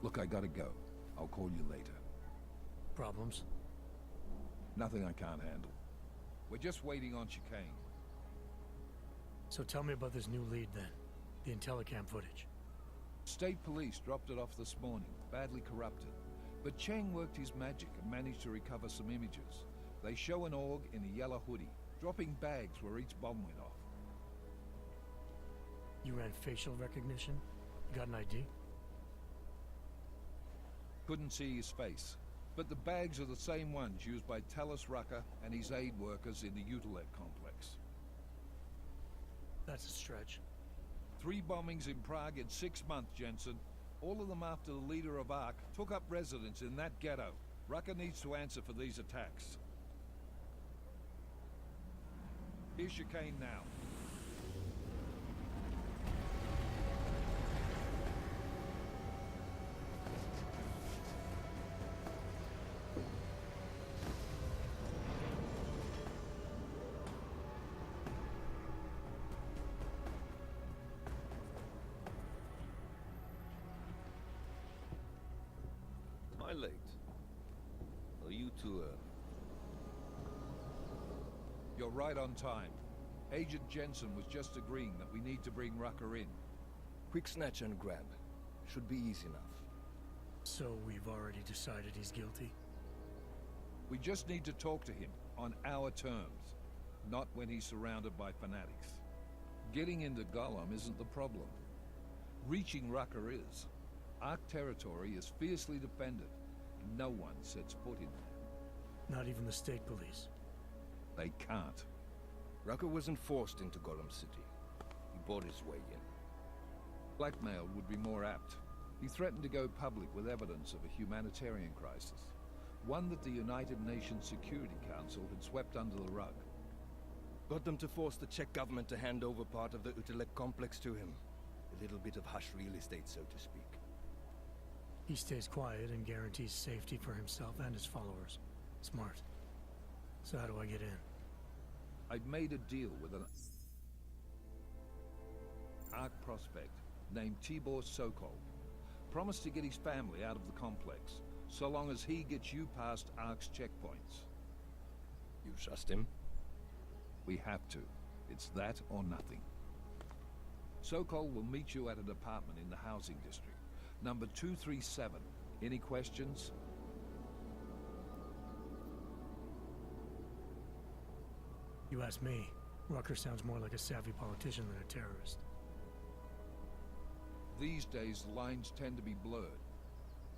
Look, I gotta go. I'll call you later. Problems? Nothing I can't handle. We're just waiting on chicane. So tell me about this new lead then. The Intellicam footage. State police dropped it off this morning, badly corrupted. But Cheng worked his magic and managed to recover some images. They show an org in a yellow hoodie, dropping bags where each bomb went off. You ran facial recognition? You got an ID? Couldn't see his face. But the bags are the same ones used by Talos Rucker and his aid workers in the Utilec complex. That's a stretch. 3 bombings in Prague in 6 months, Jensen. All of them after the leader of ARC took up residence in that ghetto. Rucker needs to answer for these attacks. Here's chicane now. Am I late? Are you too early? You're right on time. Agent Jensen was just agreeing that we need to bring Rucker in. Quick snatch and grab. Should be easy enough. So we've already decided he's guilty? We just need to talk to him on our terms, not when he's surrounded by fanatics. Getting into Gollum isn't the problem. Reaching Rucker is. Ark territory is fiercely defended, and no one sets foot in there. Not even the state police? They can't. Rucker wasn't forced into Gollum City. He bought his way in. Blackmail would be more apt. He threatened to go public with evidence of a humanitarian crisis, one that the United Nations Security Council had swept under the rug. Got them to force the Czech government to hand over part of the Utilec complex to him. A little bit of hush real estate, so to speak. He stays quiet and guarantees safety for himself and his followers. Smart. So how do I get in? I've made a deal with an Ark prospect named Tibor Sokol. Promised to get his family out of the complex, so long as he gets you past Ark's checkpoints. You trust him? We have to. It's that or nothing. Sokol will meet you at an apartment in the housing district. Number 237. Any questions? You ask me. Rucker sounds more like a savvy politician than a terrorist. These days, lines tend to be blurred.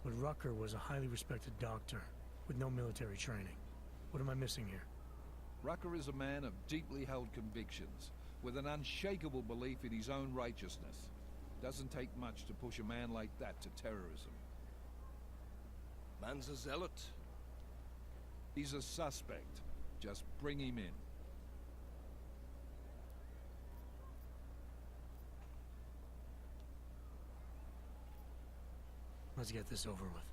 But Rucker was a highly respected doctor, with no military training. What am I missing here? Rucker is a man of deeply held convictions, with an unshakable belief in his own righteousness. Doesn't take much to push a man like that to terrorism. Man's a zealot. He's a suspect. Just bring him in. Let's get this over with.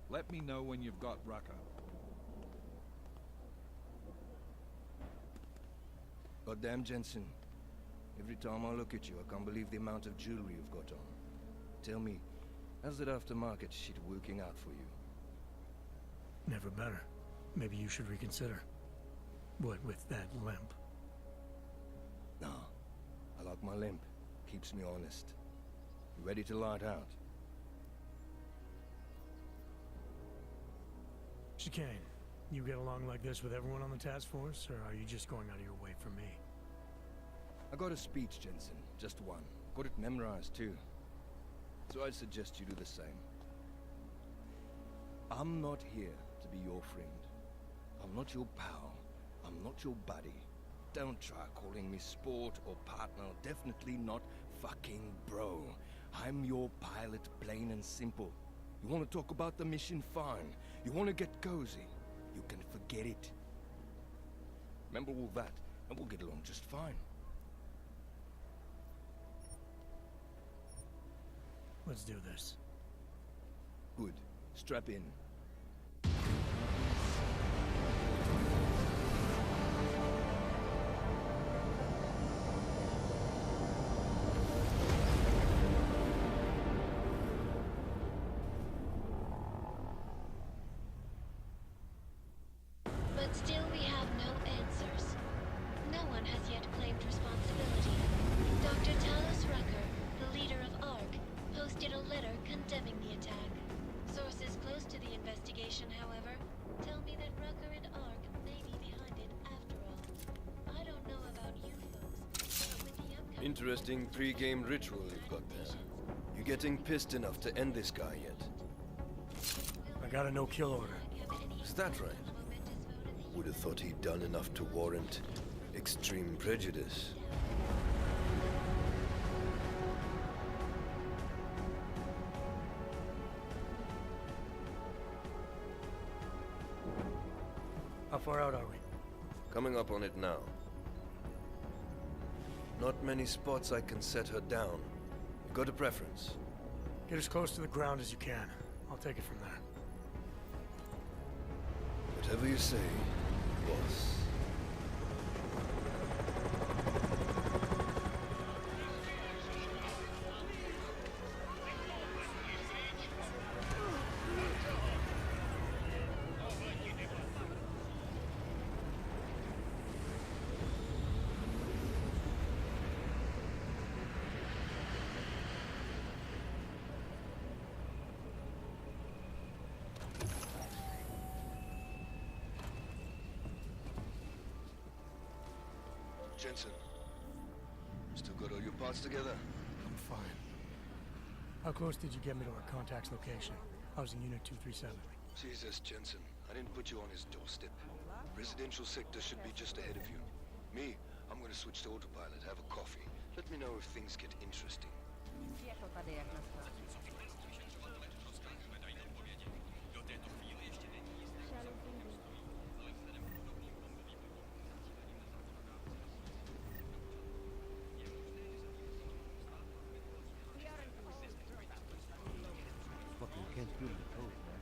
Let me know when you've got Rucker. Goddamn, Jensen. Every time I look at you, I can't believe the amount of jewelry you've got on. Tell me, how's that aftermarket shit working out for you? Never better. Maybe you should reconsider. What with that limp? Nah, I like my limp. Keeps me honest. You ready to light out? Chicane, you get along like this with everyone on the task force, or are you just going out of your way for me? I got a speech, Jensen. Just one. Got it memorized, too. So I'd suggest you do the same. I'm not here to be your friend. I'm not your pal. I'm not your buddy. Don't try calling me sport or partner. Definitely not fucking bro. I'm your pilot, plain and simple. You want to talk about the mission? Fine. You want to get cozy? You can forget it. Remember all that, and we'll get along just fine. Let's do this. Good. Strap in. Interesting pre-game ritual you've got there. You getting pissed enough to end this guy yet? I got a no-kill order. Is that right? Would have thought he'd done enough to warrant extreme prejudice. How far out are we? Coming up on it now. Not many spots I can set her down. You got a preference? Get as close to the ground as you can. I'll take it from there. Whatever you say, boss. Jensen, still got all your parts together? I'm fine. How close did you get me to our contact's location? I was in Unit 237. Jesus, Jensen, I didn't put you on his doorstep. Residential sector should be just ahead of you. Me, I'm gonna switch to autopilot, have a coffee. Let me know if things get interesting. Can't build the code, man.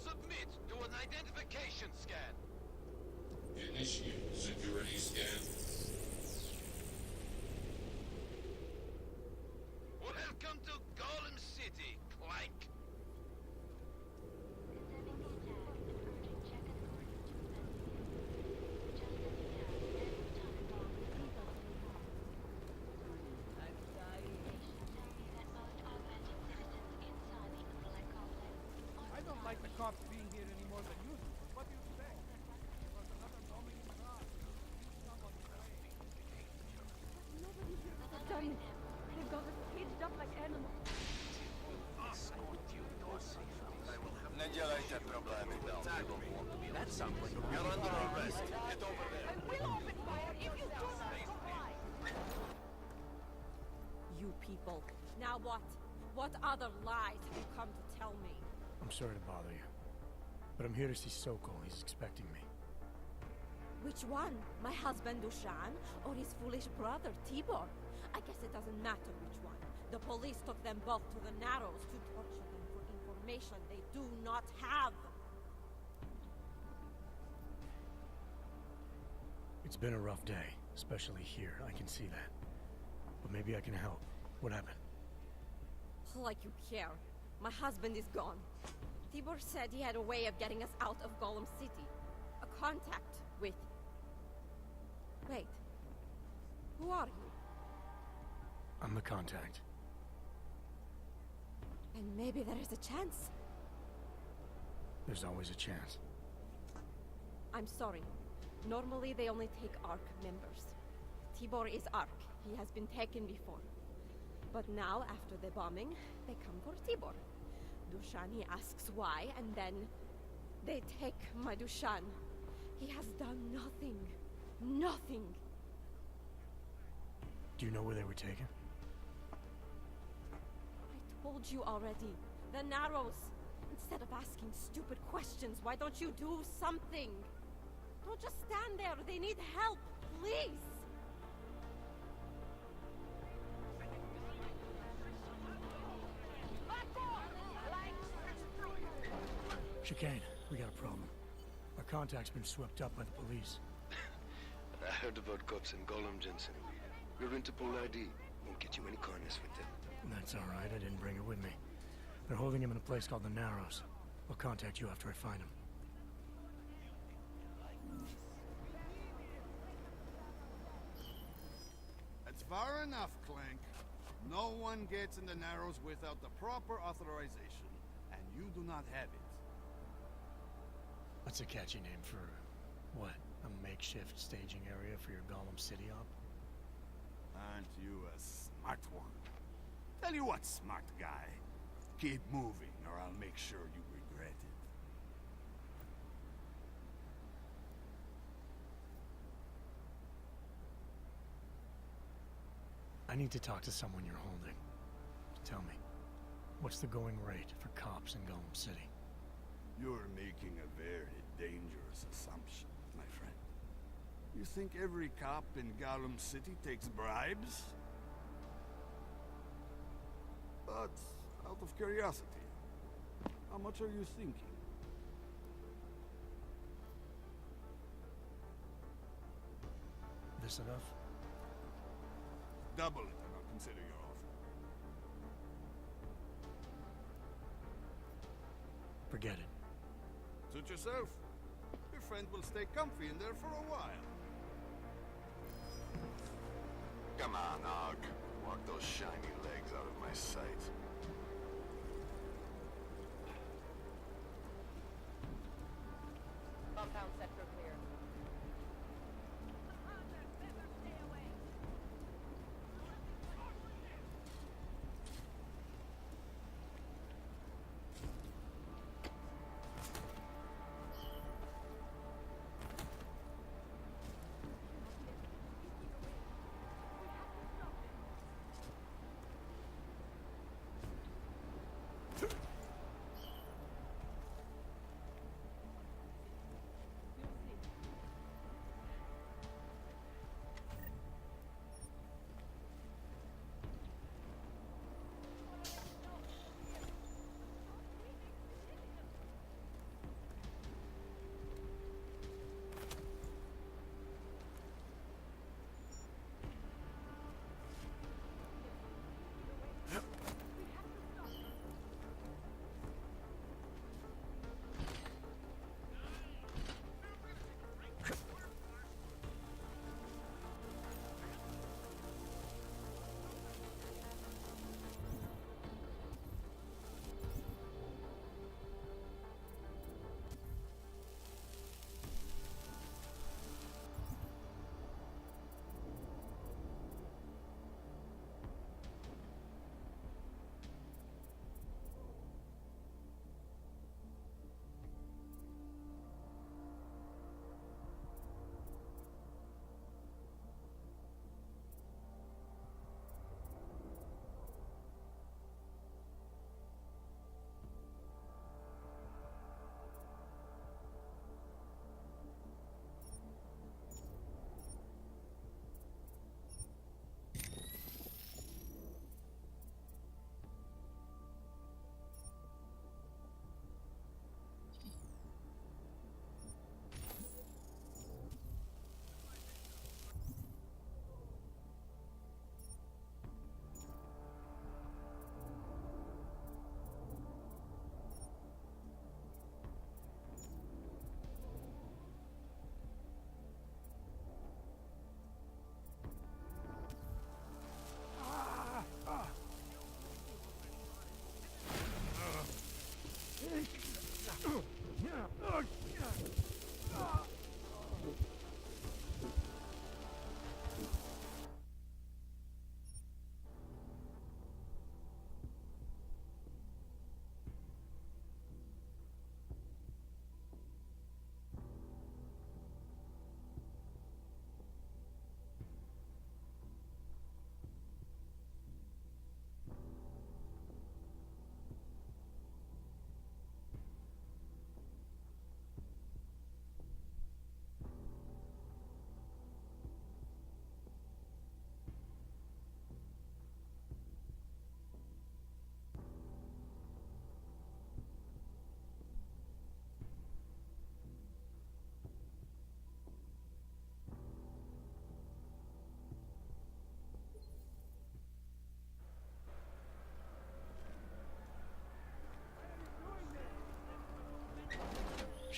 Submit to an identification scan. Initiate security scan. Welcome to Golem City, Clank. I don't like the cops being here any more than you do. What do you expect? There was another bombing in Prague. Someone praying. Nobody here could have done it. They've got us caged up like animals. Не делайте проблемы, That sounds like you're under arrest. Get over there. I will open fire if you do not comply. You people. Now what? What other lies have you come to tell me? I'm sorry to bother you. But I'm here to see Sokol. He's expecting me. Which one? My husband Dushan or his foolish brother Tibor? I guess it doesn't matter which one. The police took them both to the Narrows to torture them for information they do not have. It's been a rough day, especially here. I can see that. But maybe I can help. What happened? Like you care. My husband is gone. Tibor said he had a way of getting us out of Golem City. A contact with... Wait. Who are you? I'm the contact. And maybe there is a chance. There's always a chance. I'm sorry. Normally they only take ARC members. Tibor is ARC. He has been taken before. But now, after the bombing, they come for Tibor. Dushani asks why, and then they take my Dushan. He has done nothing. Nothing. Do you know where they were taken? I told you already. The Narrows. Instead of asking stupid questions, why don't you do something? Don't just stand there. They need help. Please. Chicane, we got a problem. Our contact's been swept up by the police. I heard about cops in Gollum, Jensen. Your Interpol ID won't get you any kindness with them. That's all right. I didn't bring it with me. They're holding him in a place called the Narrows. I'll contact you after I find him. That's far enough, Clank. No one gets in the Narrows without the proper authorization, and you do not have it. That's a catchy name for... what? A makeshift staging area for your Gollum City op? Aren't you a smart one? Tell you what, smart guy. Keep moving, or I'll make sure you regret it. I need to talk to someone you're holding. Tell me, what's the going rate for cops in Gollum City? You're making a very dangerous assumption, my friend. You think every cop in Gollum City takes bribes? But, out of curiosity, how much are you thinking? This enough? Double it and I'll consider your offer. Forget it. Suit yourself. Your friend will stay comfy in there for a while. Come on, Og. Walk those shiny legs out of my sight. Compound sector clear.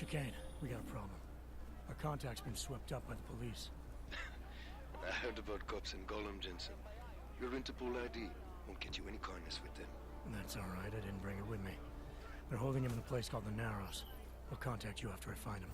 Chicane, we got a problem. Our contact's been swept up by the police. I heard about cops in Gollum, Jensen. Your Interpol ID won't get you any kindness with them. That's all right, I didn't bring it with me. They're holding him in a place called the Narrows. I'll contact you after I find him.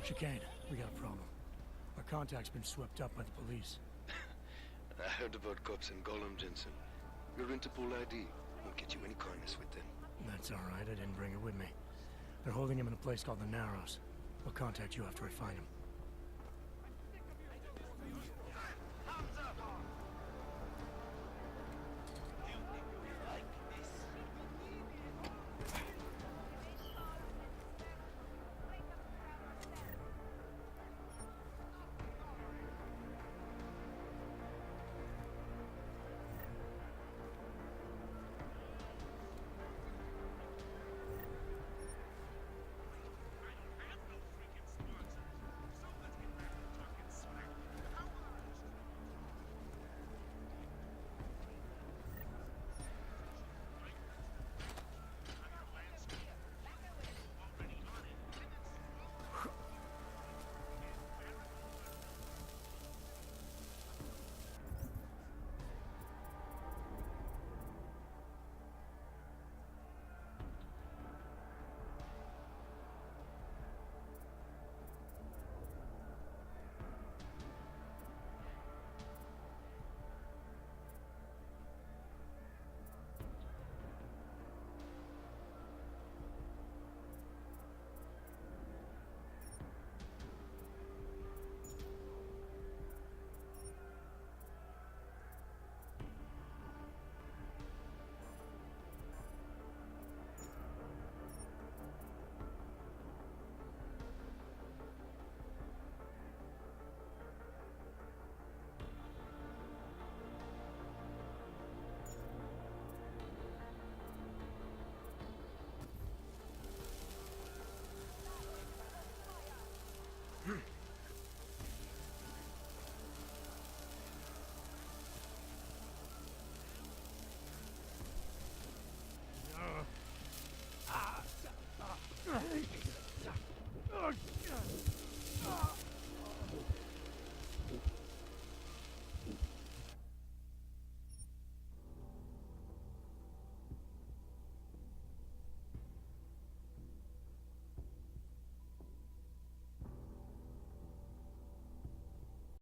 Chicane, we got a problem. Our contact's been swept up by the police. I heard about cops in Gollum, Jensen. Your Interpol ID won't get you any kindness with them. That's all right, I didn't bring it with me. They're holding him in a place called the Narrows. I'll contact you after I find him.